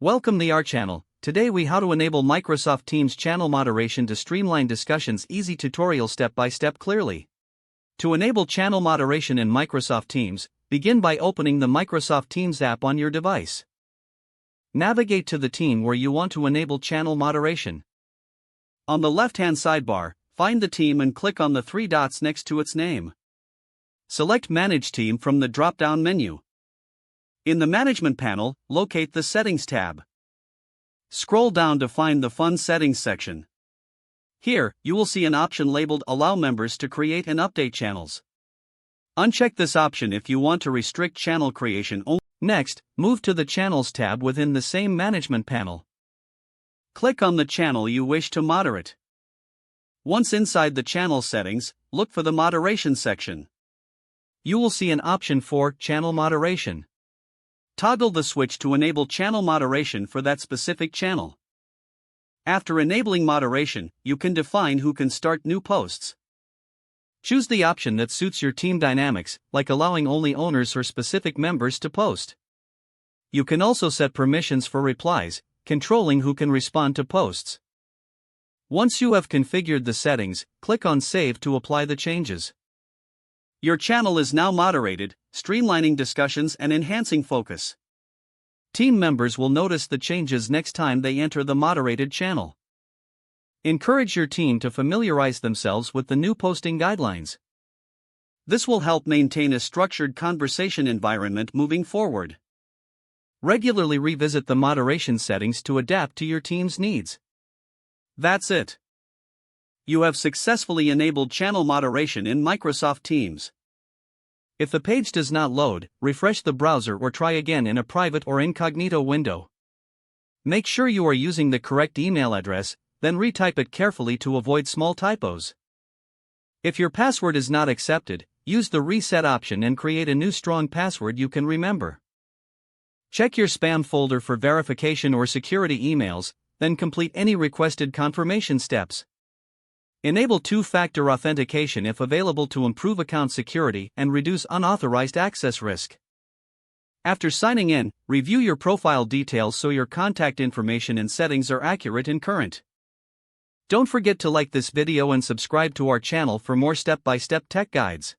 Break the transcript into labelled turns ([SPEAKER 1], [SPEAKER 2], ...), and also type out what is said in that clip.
[SPEAKER 1] Welcome to our channel. Today we how to enable Microsoft Teams channel moderation to streamline discussions. Easy tutorial step by step clearly. To enable channel moderation in Microsoft Teams, begin by opening the Microsoft Teams app on your device. Navigate to the team where you want to enable channel moderation. On the left-hand sidebar, find the team and click on the three dots next to its name. Select Manage Team from the drop-down menu. In the Management panel, locate the Settings tab. Scroll down to find the Fund Settings section. Here, you will see an option labeled Allow members to create and update channels. Uncheck this option if you want to restrict channel creation only. Next, move to the Channels tab within the same Management panel. Click on the channel you wish to moderate. Once inside the channel settings, look for the Moderation section. You will see an option for Channel Moderation. Toggle the switch to enable channel moderation for that specific channel. After enabling moderation, you can define who can start new posts. Choose the option that suits your team dynamics, like allowing only owners or specific members to post. You can also set permissions for replies, controlling who can respond to posts. Once you have configured the settings, click on Save to apply the changes. Your channel is now moderated, streamlining discussions and enhancing focus. Team members will notice the changes next time they enter the moderated channel. Encourage your team to familiarize themselves with the new posting guidelines. This will help maintain a structured conversation environment moving forward. Regularly revisit the moderation settings to adapt to your team's needs. That's it. You have successfully enabled channel moderation in Microsoft Teams. If the page does not load, refresh the browser or try again in a private or incognito window. Make sure you are using the correct email address, then retype it carefully to avoid small typos. If your password is not accepted, use the reset option and create a new strong password you can remember. Check your spam folder for verification or security emails, then complete any requested confirmation steps. Enable two-factor authentication if available to improve account security and reduce unauthorized access risk. After signing in, review your profile details so your contact information and settings are accurate and current. Don't forget to like this video and subscribe to our channel for more step-by-step tech guides.